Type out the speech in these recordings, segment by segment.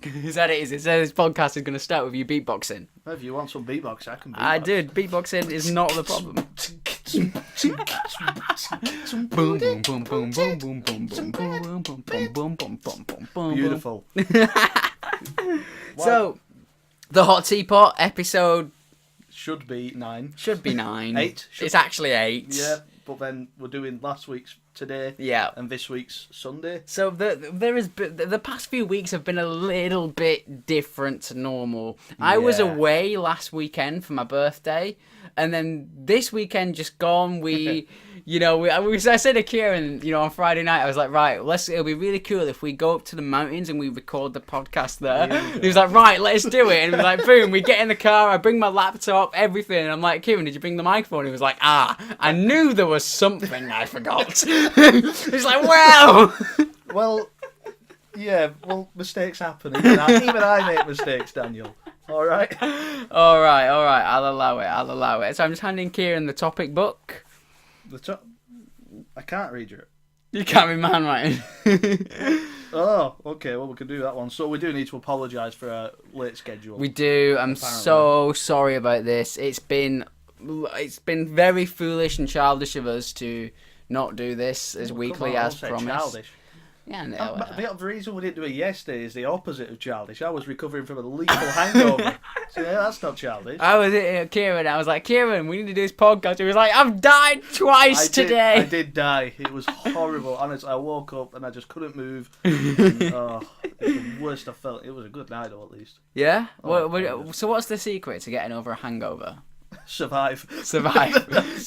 Is that it? Is it? So this podcast is going to start with you beatboxing. Well, if you want some beatbox, I can beatbox. I did. Beatboxing is not the problem. Boom, boom, boom, boom, boom, boom, boom, boom, boom, boom, boom, boom, boom, boom. Beautiful. So, the Hot Teapot episode should be 9. should be 9. 8. It's actually 8. Yeah, but then we're doing last week's today. Yeah. And this week's Sunday. So the past few weeks have been a little bit different to normal. I was away last weekend for my birthday, and then this weekend just gone. I said to Kieran, on Friday night, I was like, right, it'll be really cool if we go up to the mountains and we record the podcast there. He was like, right, let's do it. And we like, boom, we get in the car, I bring my laptop, everything. And I'm like, Kieran, did you bring the microphone? He was like, I knew there was something I forgot. He's like, wow. Well, yeah, mistakes happen. Even I make mistakes, Daniel. All right. All right. I'll allow it. So I'm just handing Kieran the topic book. I can't read it. You can't read my handwriting. Oh, okay. Well, we can do that one. So we do need to apologise for our late schedule. We do. I'm so sorry about this. It's been very foolish and childish of us to not do this as weekly as promised. Childish. Yeah, no. The reason we didn't do it yesterday is the opposite of childish. I was recovering from a lethal hangover. So yeah, that's not childish. I was Kieran. I was like, Kieran, we need to do this podcast. He was like, I've died twice today. I did die. It was horrible. Honestly, I woke up and I just couldn't move. And, it was the worst I felt. It was a good night, though, at least. Yeah? So what's the secret to getting over a hangover? Survive.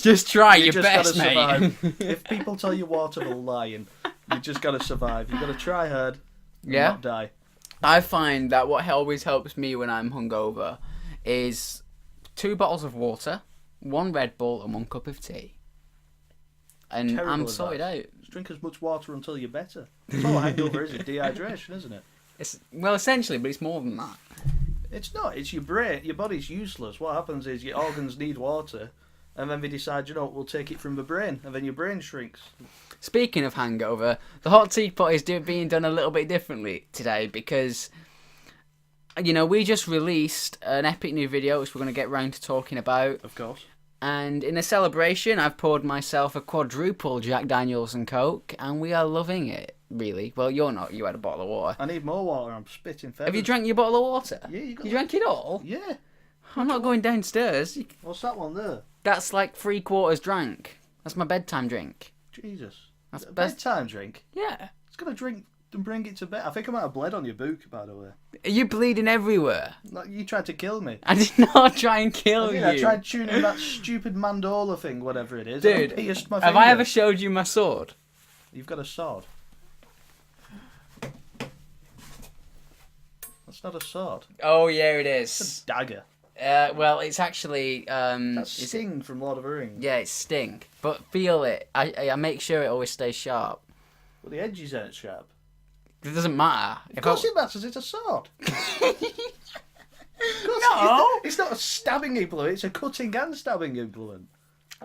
Just try your best, mate. Survive. If people tell you water, they're lying. You just gotta survive. You gotta try hard and not die. I find that what always helps me when I'm hungover is 2 bottles of water, 1 Red Bull, and 1 cup of tea. And Terrible I'm advice. sorted out. Just drink as much water until you're better. That's all a hangover is dehydration, isn't it? Well, essentially, but it's more than that. It's not. It's your brain. Your body's useless. What happens is your organs need water, and then they decide, we'll take it from the brain, and then your brain shrinks. Speaking of hangover, the Hot Teapot is being done a little bit differently today because, we just released an epic new video which we're going to get round to talking about. Of course. And in a celebration, I've poured myself a quadruple Jack Daniels and Coke, and we are loving it, really. Well, you're not. You had a bottle of water. I need more water. I'm spitting feathers. Have you drank your bottle of water? Yeah, you drank it all? Yeah. I'm not going downstairs. What's that one there? That's like 3/4 drank. That's my bedtime drink. Jesus. That's a bedtime drink? Yeah. It's going to drink and bring it to bed. I think I might have bled on your book, by the way. Are you bleeding everywhere? Like, you tried to kill me. I did not try and kill you. I tried tuning that stupid mandola thing, whatever it is. Dude, pierced my have finger. I ever showed you my sword? You've got a sword. That's not a sword. Oh, yeah, it is. It's a dagger. Well, it's actually... That's Sting from Lord of the Rings. Yeah, it's Sting. But feel it. I make sure it always stays sharp. Well, the edges aren't sharp. It doesn't matter. Of course it matters, it's a sword. No! It's not a stabbing implement, it's a cutting and stabbing implement.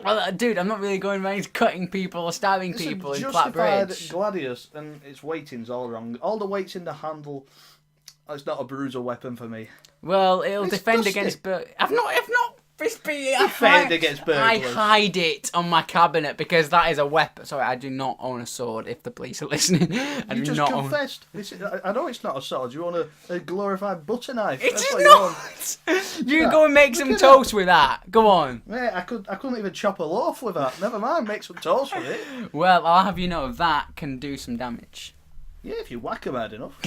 Well, dude, I'm not really going around cutting people or stabbing people in Flat Bridge. Gladius, and its weighting's all wrong. All the weight's in the handle. It's not a bruiser weapon for me. Well, it'll defend dusty. against... I've not... Defend against burglars. I hide it on my cabinet because that is a weapon. Sorry, I do not own a sword. If the police are listening, You just confessed. I know it's not a sword. You own a glorified butter knife. It is not. You go and make some toast with that. Go on. Mate, I couldn't even chop a loaf with that. Never mind, make some toast with it. Well, I'll have you know that can do some damage. Yeah, if you whack 'em hard enough.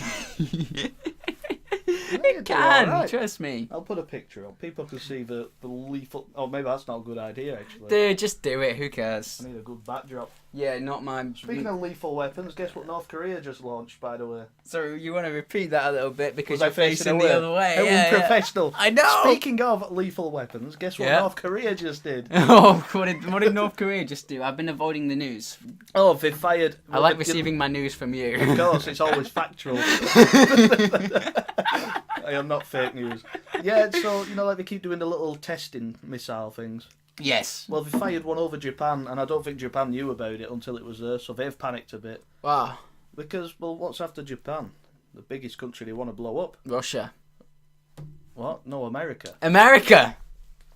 It can, right. Trust me. I'll put a picture up. People can see the lethal... Oh, maybe that's not a good idea, actually. Dude, just do it. Who cares? I need a good backdrop. Yeah, not mine. Speaking of lethal weapons, guess what North Korea just launched, by the way? So you want to repeat that a little bit because you're you're facing the other way. Unprofessional. I know. Speaking of lethal weapons, guess what North Korea just did? Oh, what did North Korea just do? I've been avoiding the news. Oh, they fired... I like receiving my news from you. Of course, it's always factual. I am not fake news. Yeah, so, like they keep doing the little testing missile things. Yes. Well, they fired one over Japan, and I don't think Japan knew about it until it was there, so they've panicked a bit. Wow. Because, what's after Japan? The biggest country they want to blow up. Russia. What? No, America. America!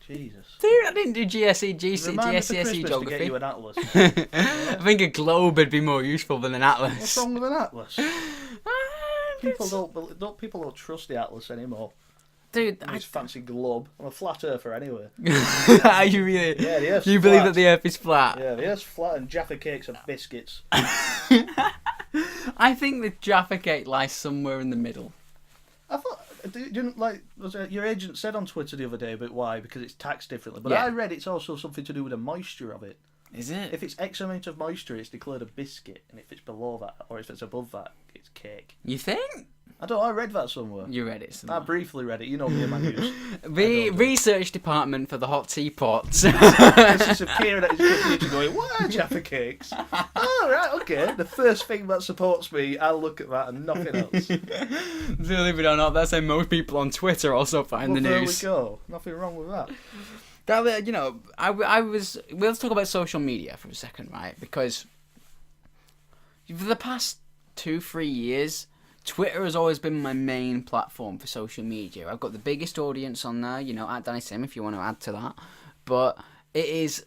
Jesus. Dude, I didn't do GCSE Remind me for Christmas to geography. get you an atlas. I think a globe would be more useful than an atlas. What's wrong with an atlas? People don't trust the atlas anymore. Dude, This fancy globe. I'm a flat earther anyway. Are you really? Yeah, the Earth's You believe flat. that the Earth is flat? Yeah, the Earth's flat and Jaffa cakes are biscuits. I think the Jaffa cake lies somewhere in the middle. I thought, didn't like your agent said on Twitter the other day about why, because it's taxed differently. But Yeah. I read it's also something to do with the moisture of it. Is it? If it's X amount of moisture, it's declared a biscuit, and if it's below that or if it's above that, it's cake. You think? I don't know. I read that somewhere. You read it I somewhere. briefly read it. You know me and my news. The research department for the Hot Teapot. This is a Kieran at his computer going, what are Jaffa cakes? Oh, right, okay. The first thing that supports me, I'll look at that and nothing else. Believe it or not, that's how most people on Twitter also find the news. There we go. Nothing wrong with that. That, you know, let's talk about social media for a second, right? Because for the past 2-3 years, Twitter has always been my main platform for social media. I've got the biggest audience on there, you know, at Danny Sim if you want to add to that. But it is...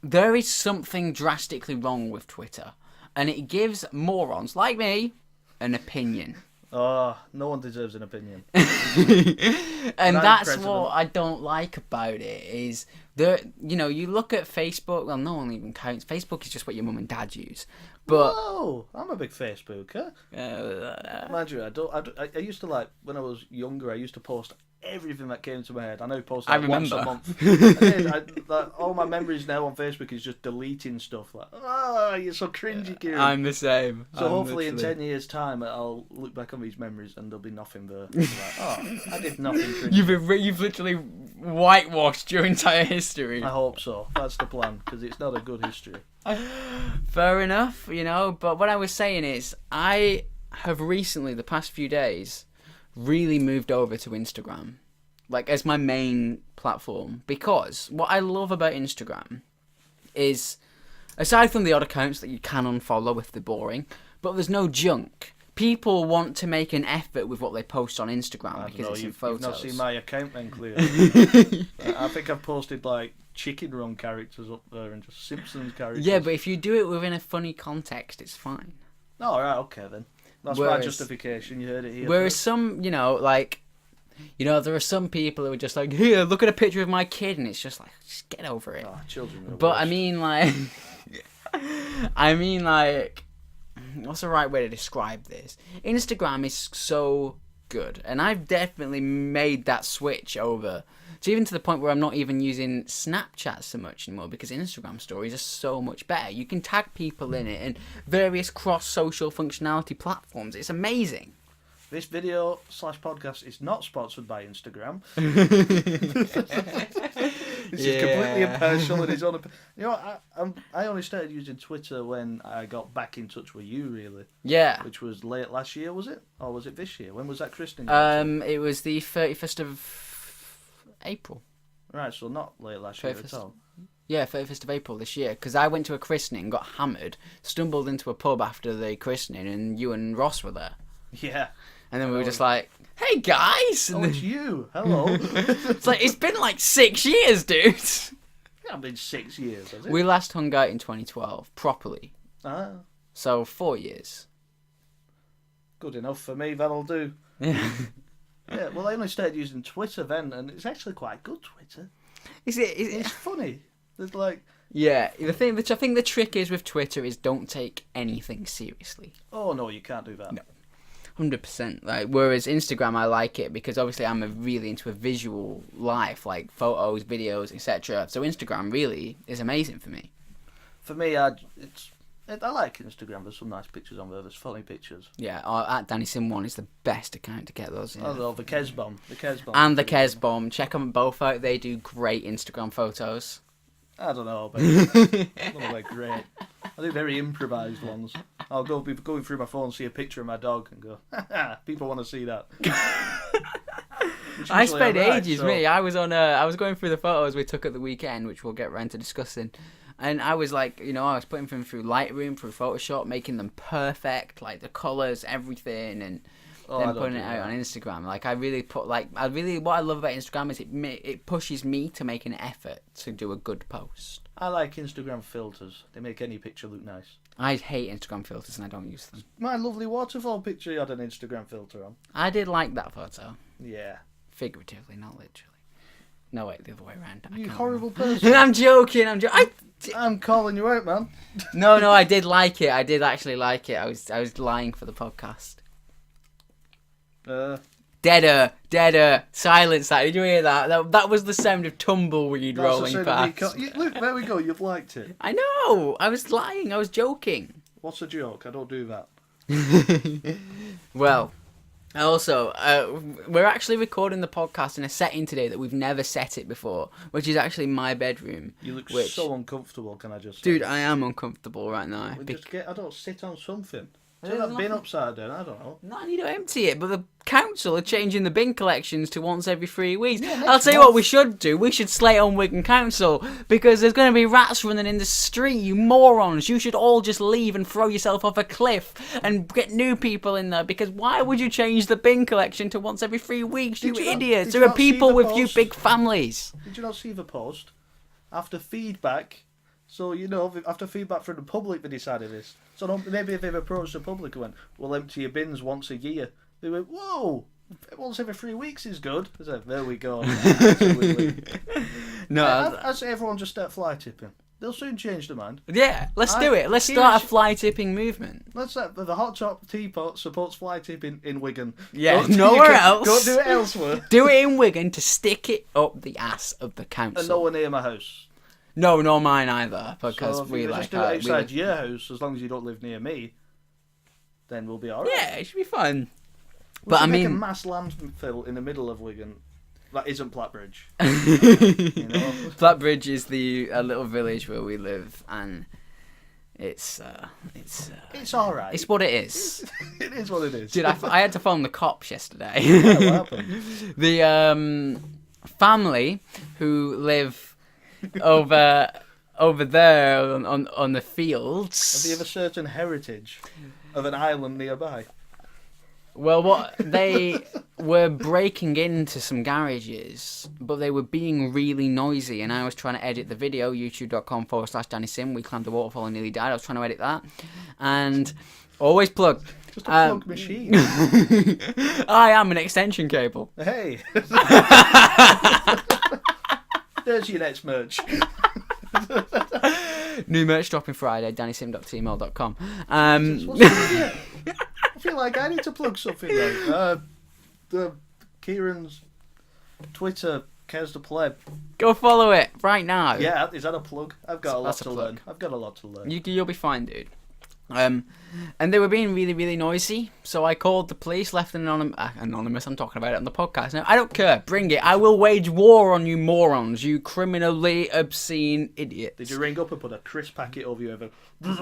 there is something drastically wrong with Twitter. And it gives morons like me an opinion. Oh, no one deserves an opinion. And that's president. what I don't like about it is you know, you look at Facebook, well, no one even counts. Facebook is just what your mum and dad use. But Whoa, I'm a big Facebooker. Mind you, I used to, like, when I was younger, I used to post everything that came to my head. I now post like once a month. All my memories now on Facebook is just deleting stuff. Like, oh, you're so cringy, Kieran. I'm the same. So hopefully in 10 years' time, I'll look back on these memories and there'll be nothing there. Like, oh, I did nothing cringy. You've literally whitewashed your entire history. I hope so. That's the plan, because it's not a good history. Fair enough, you know. But what I was saying is, I have recently, the past few days, really moved over to Instagram, like as my main platform, because what I love about Instagram is, aside from the odd accounts that you can unfollow if they're boring, but there's no junk. People want to make an effort with what they post on Instagram because it's in photos. You've not seen my account then, clearly. I think I've posted like Chicken Run characters up there and just Simpsons characters. Yeah, but if you do it within a funny context, it's fine. Oh, right, okay then. That's my justification. You heard it here. Whereas some, you know, like, you know, there are some people who are just like, here, look at a picture of my kid, and it's just like, just get over it. Oh, children are the But worst. I mean, like, what's the right way to describe this? Instagram is so good, and I've definitely made that switch over. So even to the point where I'm not even using Snapchat so much anymore because Instagram stories are so much better. You can tag people in it and various cross-social functionality platforms. It's amazing. This video / podcast is not sponsored by Instagram. This is completely impartial and his own. You know, I only started using Twitter when I got back in touch with you, really. Yeah. Which was late last year, was it? Or was it this year? When was that christening? It was the 31st of April. Right, so not late last year at all. Yeah, 31st of April this year. Because I went to a christening, got hammered, stumbled into a pub after the christening, and you and Ross were there. Yeah. And then we were just like, hey guys! And Oh, it's you. Hello. it's like, it's been like 6 years, dude! It's not been 6 years, has it? We last hung out in 2012, properly. Ah, So, 4 years. good enough for me, that'll do. Yeah, well, I only started using Twitter then, and it's actually quite good, Twitter. It's funny. There's like... Yeah, the thing which I think the trick is with Twitter is don't take anything seriously. Oh, no, you can't do that. No. 100%. Like, whereas Instagram, I like it because obviously I'm really into a visual life, like photos, videos, etc. So Instagram really is amazing for me. For me, I like Instagram. There's some nice pictures on there. There's funny pictures. Yeah, at Danny Sim 1 is the best account to get those. Yeah. Oh, the Kesbomb. And the Kesbomb. Check them both out. They do great Instagram photos. I don't know, but I don't know, they're great. I do very improvised ones. I'll be going through my phone, see a picture of my dog, and go, people want to see that. I spent ages, me. I was going through the photos we took at the weekend, which we'll get round to discussing. And I was like, I was putting them through Lightroom, through Photoshop, making them perfect, like the colours, everything, and then putting it out on Instagram. Like, what I love about Instagram is it pushes me to make an effort to do a good post. I like Instagram filters. They make any picture look nice. I hate Instagram filters and I don't use them. My lovely waterfall picture you had an Instagram filter on. I did like that photo. Yeah. Figuratively, not literally. No, wait, the other way around. You horrible person. I'm joking. I'm calling you out, man. No, I did like it. I did actually like it. I was lying for the podcast. Deader, silence that. Did you hear that? That was the sound of tumbleweed rolling past. Look, there we go. You've liked it. I know. I was lying. I was joking. What's a joke? I don't do that. Well, also, we're actually recording the podcast in a setting today that we've never set it before, which is actually my bedroom. You look so uncomfortable, can I just say? Dude, I am uncomfortable right now. I don't sit on something. Turn that bin upside down, I don't know. No, I need to empty it, but the council are changing the bin collections to once every 3 weeks. Yeah, I'll tell you what we should do. We should slate on Wigan Council, because there's going to be rats running in the street, you morons. You should all just leave and throw yourself off a cliff and get new people in there, because why would you change the bin collection to once every 3 weeks, you idiots? There are people with you big families. Did you not see the post? After feedback... So, after feedback from the public, they decided this. So maybe if they've approached the public and went, we'll empty your bins once a year. They went, whoa, once every 3 weeks is good. I said, there we go. No, I say everyone just start fly tipping. They'll soon change their mind. Yeah, let's do it. Let's start a fly tipping movement. Let's the Hot Teapot supports fly tipping in Wigan. Yeah, nowhere else. Go do it elsewhere. Do it in Wigan to stick it up the ass of the council. And nowhere near my house. No, nor mine either, because so we just do it outside your house, as long as you don't live near me, then we'll be alright. Yeah, it should be fun. But make a mass landfill in the middle of Wigan. That isn't Plattbridge. Plattbridge is a little village where we live, and it's alright. It's what it is. It is what it is. Dude, I had to phone the cops yesterday. Yeah, what happened? The family who live over there on the fields. Have they have a certain heritage of an island nearby? Well, they were breaking into some garages, but they were being really noisy, and I was trying to edit the video, youtube.com/DannySim. We climbed the waterfall and nearly died. I was trying to edit that, and always plug. Just a plug machine. I am an extension cable. Hey. There's your next merch. New merch dropping Friday, dannysim.tmail.com. I feel like I need to plug something though. Kieran's Twitter, Cares the Pleb. Go follow it right now. Yeah, is that a plug? I've got a lot to learn. I've got a lot to learn. You'll be fine, dude. And they were being really, really noisy, so I called the police, left an anonymous, I'm talking about it on the podcast now. I don't care, bring it. I will wage war on you morons, you criminally obscene idiots. Did you ring up and put a crisp packet over you ever? Is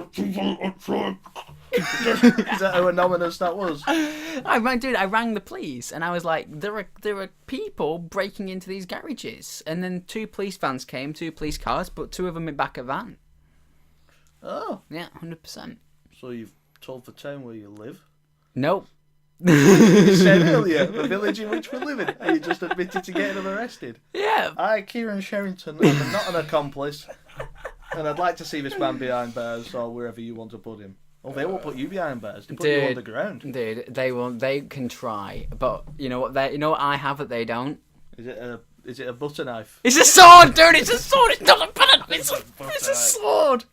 that how anonymous that was? I rang the police, and I was like, there are people breaking into these garages. And then 2 police vans came, 2 police cars, but 2 of them in back of a van. Oh. Yeah, 100%. So you've told the town where you live? Nope. You said earlier, the village in which we live in, and you just admitted to getting them arrested. Yeah. I, Kieran Sherrington, am not an accomplice, and I'd like to see this man behind bars or wherever you want to put him. Oh, they won't put you behind bars. They put you underground. Dude, they won't. They can try, but you know what? You know what I have that they don't. Is it a butter knife? It's a sword, dude. It's a sword. It's not a butter knife. It's a sword.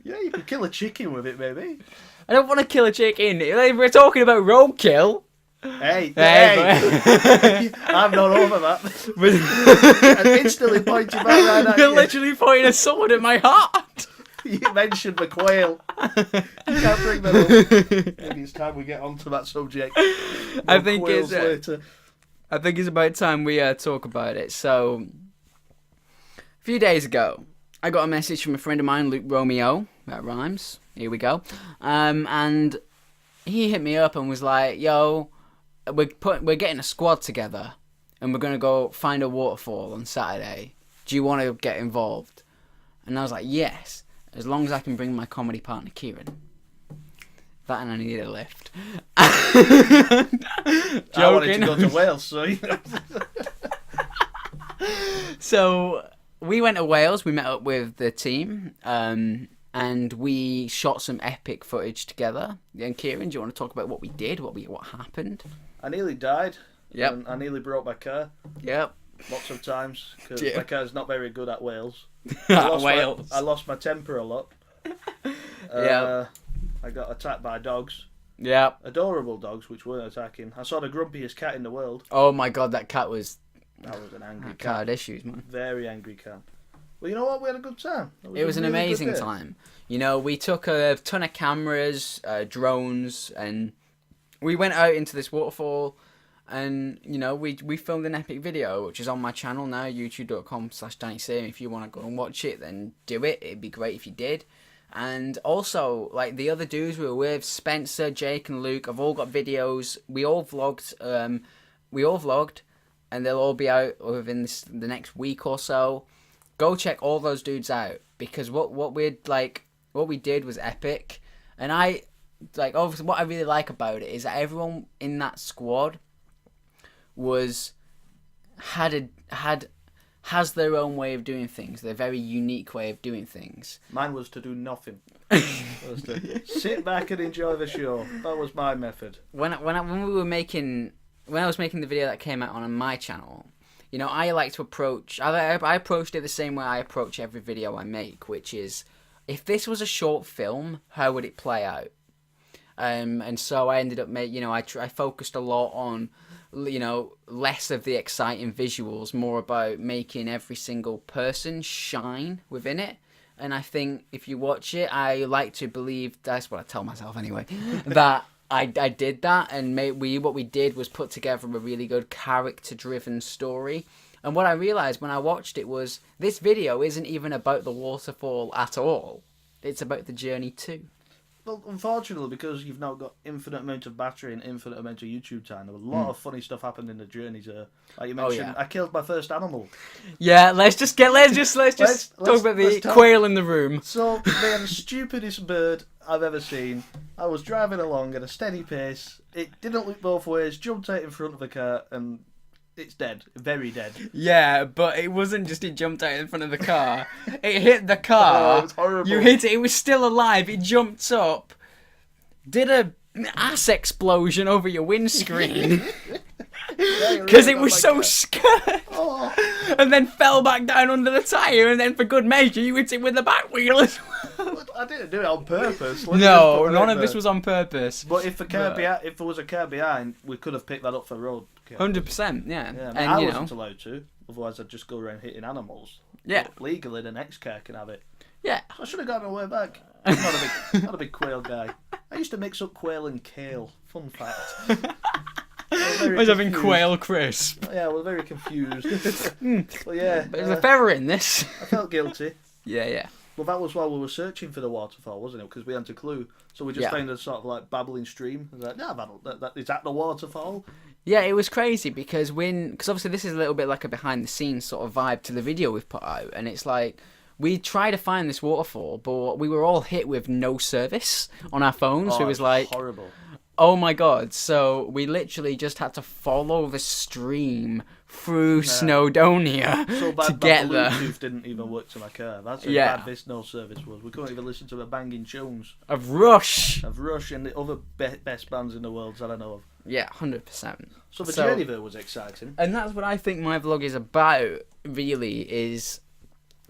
Yeah, you could kill a chicken with it, maybe. I don't want to kill a chicken. We're talking about roadkill. Hey. I'm not over that. I instantly point you back right at you. You're literally pointing a sword at my heart. You mentioned the quail. You can't bring that up. Maybe it's time we get onto that subject. I think it's about time we talk about it. So, a few days ago, I got a message from a friend of mine, Luke Romeo. That rhymes. Here we go. And he hit me up and was like, "Yo, we're getting a squad together, and we're gonna go find a waterfall on Saturday. Do you want to get involved?" And I was like, "Yes." as long as I can bring my comedy partner Kieran. That and I need a lift. I wanted to go to Wales, so... So we went to Wales. We met up with the team, and we shot some epic footage together. And Kieran, do you want to talk about what we did? What happened? I nearly died. Yep. And I nearly broke my car. Yep. Lots of times because my car's not very good at Wales. Wales. I lost my temper a lot. Yeah. I got attacked by dogs. Yeah. Adorable dogs, which weren't attacking. I saw the grumpiest cat in the world. Oh my god, that cat was... That was an angry cat. Cat had issues, man. Very angry cat. Well, you know what? We had a good time. It was an amazing time. You know, we took a ton of cameras, drones, and we went out into this waterfall, and, you know, we filmed an epic video, which is on my channel now, youtube.com/DannySam. If you want to go and watch it, then do it. It'd be great if you did. And also, like, the other dudes we were with, Spencer, Jake, and Luke, have all got videos. We all vlogged, and they'll all be out within the next week or so. Go check all those dudes out, because what we did was epic. And obviously what I really like about it is that everyone in that squad has their own way of doing things, their very unique way of doing things. Mine was to do nothing. Was to sit back and enjoy the show. That was my method. When I was making the video that came out on my channel, you know, I like to approach... I approached it the same way I approach every video I make, which is, if this was a short film, how would it play out? And so I ended up I focused a lot on, you know, less of the exciting visuals, more about making every single person shine within it. And I think if you watch it, I like to believe, that's what I tell myself anyway, that I did that, and what we did was put together a really good character-driven story. And what I realised when I watched it was, this video isn't even about the waterfall at all. It's about the journey too. Well, unfortunately, because you've now got infinite amount of battery and infinite amount of YouTube time, there was a lot of funny stuff happened in the journeys. Like you mentioned, I killed my first animal. Yeah, let's just talk about the quail in the room. So they are the stupidest bird I've ever seen. I was driving along at a steady pace. It didn't look both ways. Jumped out in front of the car and it's dead, very dead. Yeah, but it wasn't just it jumped out in front of the car. It hit the car. Oh, it was horrible. You hit it. It was still alive. It jumped up, did an ass explosion over your windscreen because it was so scared. Oh. And then fell back down under the tyre, and then for good measure, you hit it with the back wheel as well. I didn't do it on purpose. No, none of this was on purpose. But if there was a car behind, we could have picked that up for road. 100%, yeah. And I wasn't allowed to. Otherwise, I'd just go around hitting animals. Yeah. But legally, the next car can have it. Yeah. So I should have gotten my way back. I'm not a big quail guy. I used to mix up quail and kale. Fun fact. I was having quail crisp. Yeah, we're very confused. But yeah. There's a feather in this. I felt guilty. Yeah. Well, that was while we were searching for the waterfall, wasn't it? Because we hadn't a clue. So we just found a sort of like babbling stream. I was like, no, is that the waterfall? Yeah, it was crazy because obviously this is a little bit like a behind the scenes sort of vibe to the video we've put out. And it's like, we tried to find this waterfall, but we were all hit with no service on our phones. So it was like, horrible. Oh my god, so we literally just had to follow the stream through Snowdonia so bad to get there. Bluetooth didn't even work to my car. That's how bad this no service was. We couldn't even listen to the banging tunes. Of Rush and the other best bands in the world that I know of. Yeah, 100%. So the journey there was exciting. And that's what I think my vlog is about, really, it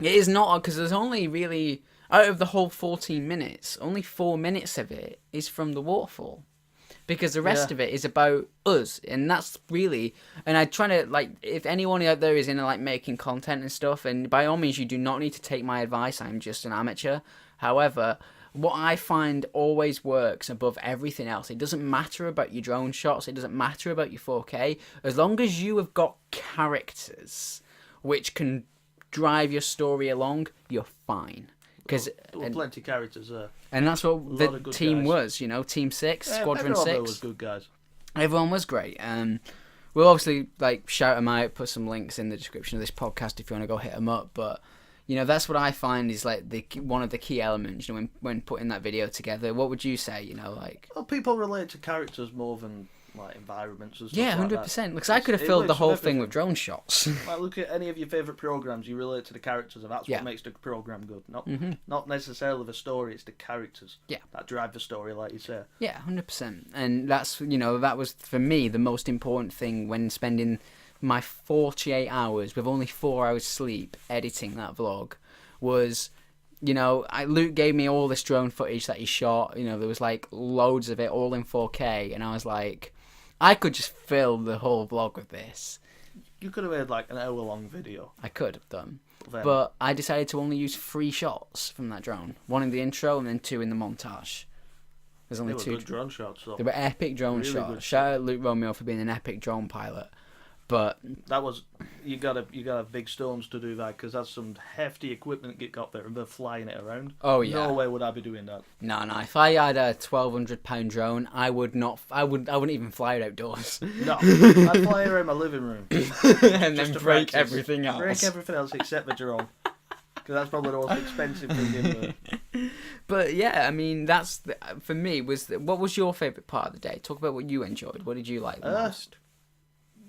is not, because there's only really, out of the whole 14 minutes, only 4 minutes of it is from the waterfall. Because the rest of it is about us, and that's really, and I try to, like, if anyone out there is into, like, making content and stuff, and by all means, you do not need to take my advice, I'm just an amateur. However, what I find always works above everything else, it doesn't matter about your drone shots, it doesn't matter about your 4K, as long as you have got characters which can drive your story along, you're fine. Because plenty of characters there. And that's what the team was, you know, Team 6, Squadron 6. Everyone was good guys. Everyone was great. We'll obviously, like, shout them out, put some links in the description of this podcast if you want to go hit them up. But, You know, that's what I find is like one of the key elements. You know, when putting that video together, what would you say? You know, like people relate to characters more than like environments and stuff. Yeah, 100%. Because I could have filled the whole thing with drone shots. Like, look at any of your favourite programs. You relate to the characters, and that's what makes the program good. Not necessarily the story. It's the characters. That drive the story, like you say. Yeah, 100%. And that's that was for me the most important thing when spending my 48 hours with only 4 hours sleep editing that vlog was. Luke gave me all this drone footage that he shot. There was like loads of it, all in 4K, and I was like, I could just fill the whole vlog with this. You could have made like an hour-long video. I could have done, but I decided to only use 3 shots from that drone. 1 in the intro and then 2 in the montage. There's only 2 good drone shots. Though. They were epic drone shots. Shout out Luke Romeo for being an epic drone pilot. But that was you got big storms to do that because that's some hefty equipment that got there and they're flying it around. Oh yeah. No way would I be doing that. No. If I had a 1,200-pound drone, I wouldn't even fly it outdoors. No, I'd fly it around my living room and then break everything else. Break everything else except the drone because that's probably the most expensive thing in there. But yeah, I mean for me what was your favourite part of the day? Talk about what you enjoyed. What did you like the most?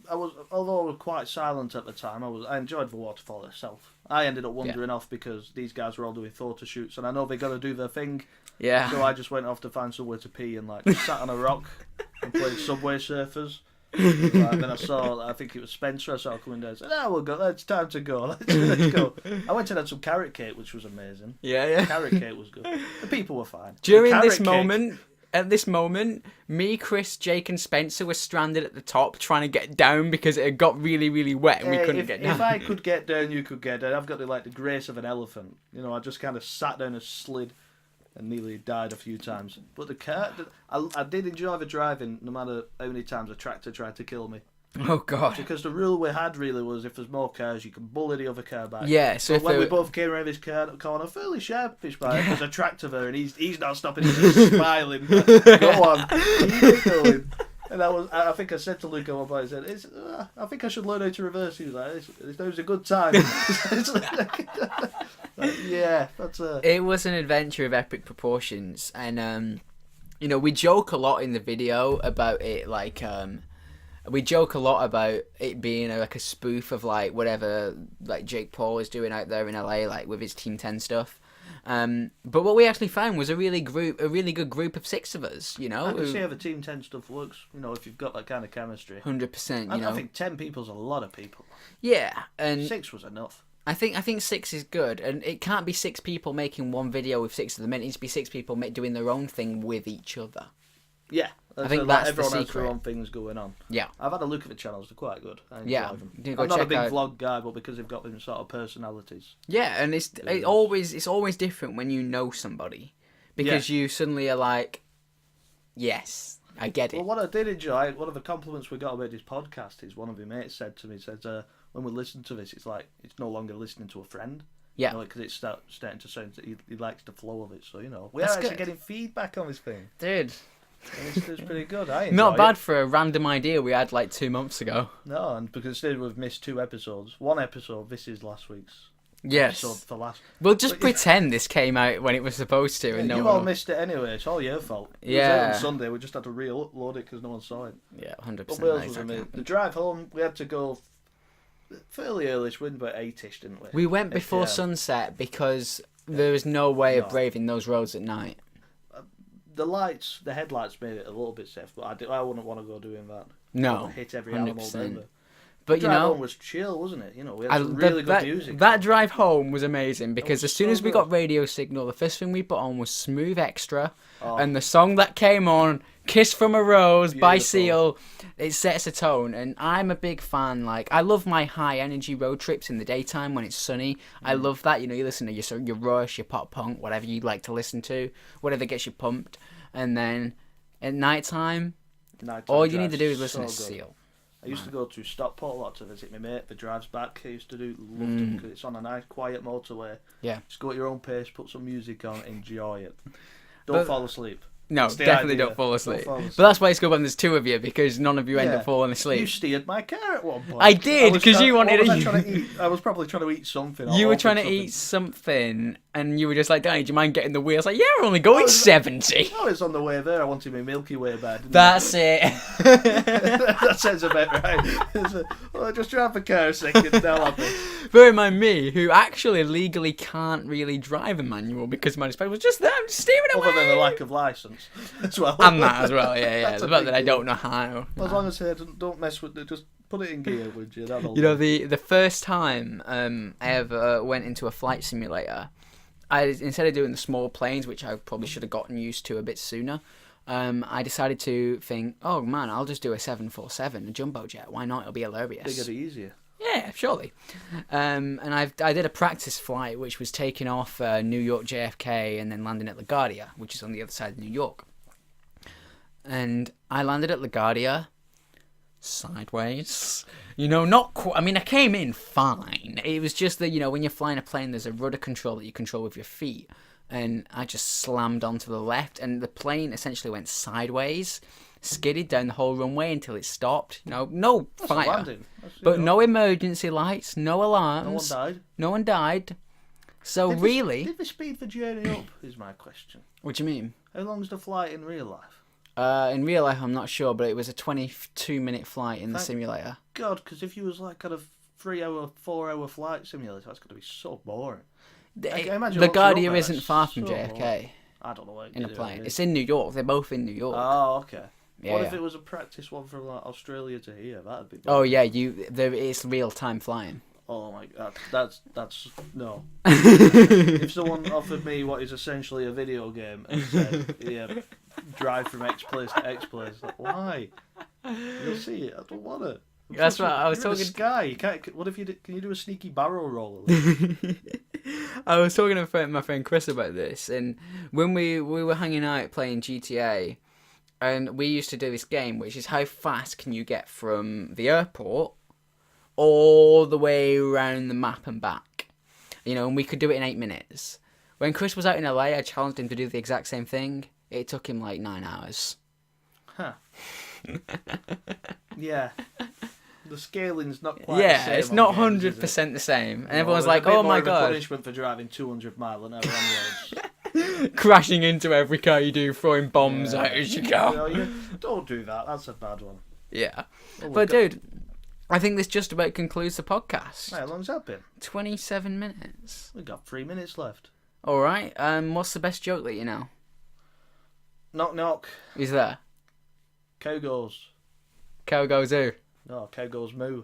Although I was quite silent at the time, I enjoyed the waterfall itself. I ended up wandering off because these guys were all doing photo shoots, and I know they got to do their thing. Yeah. So I just went off to find somewhere to pee and just sat on a rock and played Subway Surfers. Then I think it was Spencer. I saw coming down. And said, we'll go. It's time to go. Let's go. I went and had some carrot cake, which was amazing. Yeah. Carrot cake was good. The people were fine. At this moment, me, Chris, Jake and Spencer were stranded at the top trying to get down because it had got really, really wet and we couldn't get down. If I could get down, you could get down. I've got the grace of an elephant. I just kind of sat down and slid and nearly died a few times. But I did enjoy the driving no matter how many times a tractor tried to kill me. Oh, God. Because the rule we had really was if there's more cars, you can bully the other car back. Yeah, so when we both came around this corner, fairly sharpish by it, there's a tractor there and he's not stopping, he's just smiling. Go on, keep going. And I think I said to Luke at one point, I said, I think I should learn how to reverse. He was like, it was a good time. Yeah, that's a... It was an adventure of epic proportions. And, we joke a lot in the video about it, we joke a lot about it being a spoof of whatever Jake Paul is doing out there in LA with his Team 10 stuff. But what we actually found was a really good group of 6 of us. I can see how the Team 10 stuff works. If you've got that kind of chemistry. 100%. I think 10 people's a lot of people. Yeah, and 6 was enough. I think 6 is good, and it can't be 6 people making one video with 6 of them. It needs to be 6 people doing their own thing with each other. Yeah. I think that's everyone the has secret. their own things going on. Yeah. I've had a look at the channels, they're quite good. I enjoy them. I'm not a big vlog guy, but because they've got them sort of personalities. Yeah, and it's always different when you know somebody. Because you suddenly are like, yes, I get it. Well, what I did enjoy, one of the compliments we got about this podcast is one of my mates said to me, when we listen to this, it's like, it's no longer listening to a friend. Yeah. Because it's starting to sound, he likes the flow of it, so, we are actually getting feedback on this thing. Dude. It's pretty good. Not bad for a random idea we had 2 months ago. No, and because instead we've missed 2 episodes. 1 episode, this is last week's episode for last. We'll just pretend this came out when it was supposed to. And you all missed it anyway. It's all your fault. It was out on Sunday. We just had to re-upload it because no one saw it. Yeah, 100%. What else was amazing? The drive home, we had to go fairly early. We went about 8ish, didn't we? We went before sunset because there was no way of braving those roads at night. The headlights made it a little bit safe, but I wouldn't want to go doing that. No, hit every animal down there. But the drive home was chill, wasn't it? We had some really good music. That drive home was amazing because as soon as we got radio signal, the first thing we put on was Smooth Extra, and the song that came on, "Kiss from a Rose" by Seal. It sets a tone, and I'm a big fan. I love my high energy road trips in the daytime when it's sunny. I love that. You listen to your Rush, your pop punk, whatever you like to listen to, whatever gets you pumped. And then at nighttime all you need to do is listen to Seal. I used to go to Stockport a lot to visit my mate. The drives back. I used to loved it because it's on a nice quiet motorway. Yeah. Just go at your own pace, put some music on, enjoy it. Don't fall asleep. No, That's the definitely idea. don't fall asleep. Don't fall asleep. But that's why it's good when there's two of you, because none of you end Yeah. up falling asleep. You steered my car at one point. I did, because you wanted what was to... I trying to eat? I was probably trying to eat something. You were trying to eat something, and you were just like, Danny, do you mind getting the wheel? I was like, yeah, we're only going 70. Oh, it's on the way there. I wanted my Milky Way bed. That's it. That sounds about right. Well, just drive the car a second. They'll have it. Bear in mind me, who actually legally can't really drive a manual because my inspection was just there, I'm steering away. Other than the lack of license as well. And that as well, yeah. That's The a fact big that I deal. don't know how. As long as don't mess with it, just put it in gear, would you? You know, the first time I ever went into a flight simulator, instead of doing the small planes, which I probably should have gotten used to a bit sooner, I decided to think, oh man, I'll just do a 747, a jumbo jet. Why not? It'll be hilarious. Bigger, easier. Yeah, surely. And I did a practice flight, which was taking off New York JFK and then landing at LaGuardia, which is on the other side of New York. And I landed at LaGuardia sideways. You know, not quite. I mean, I came in fine. It was just that, you know, when you're flying a plane, there's a rudder control that you control with your feet. And I just slammed onto the left, and the plane essentially went sideways, skidded down the whole runway until it stopped. You know, no That's fire. a landing. But no emergency lights, no alarms. No one died. No one died. So Did really... Did they speed the journey up, is my question. What do you mean? How long's the flight in real life? In real life, I'm not sure, but it was a 22-minute flight in the simulator. God, because if you was like kind of 3-hour, 4-hour flight simulator, that's going to be so boring. LaGuardia isn't far from JFK. I don't know what in a plane. It's in New York. They're both in New York. Oh, okay. Yeah, what if it was a practice one from like Australia to here? That'd be. Oh yeah, it's real time flying. Oh my god, that's no. If someone offered me what is essentially a video game and said, "Yeah, drive from X place to X place," like, why? You'll see it. I don't want it. That's what I was talking. In the sky. You can't. What if you can you do a sneaky barrel roll? I was talking to my friend Chris about this, and when we were hanging out playing GTA, and we used to do this game, which is how fast can you get from the airport all the way around the map and back. You know, and we could do it in 8 minutes. When Chris was out in LA, I challenged him to do the exact same thing. It took him like 9 hours. Huh. Yeah. The scaling's not quite the the same. It's not games, 100% the same. And no, everyone's like, oh my god. Punishment for driving 200 mile an hour on roads. Crashing into every car you do, throwing bombs out as you go. Don't do that. That's a bad one. Yeah. But dude, I think this just about concludes the podcast. How long's that been? 27 minutes. We've got 3 minutes left. Alright, what's the best joke that you know? Knock knock. Who's there? Cow goes. Cow goes who? No, cow goes moo.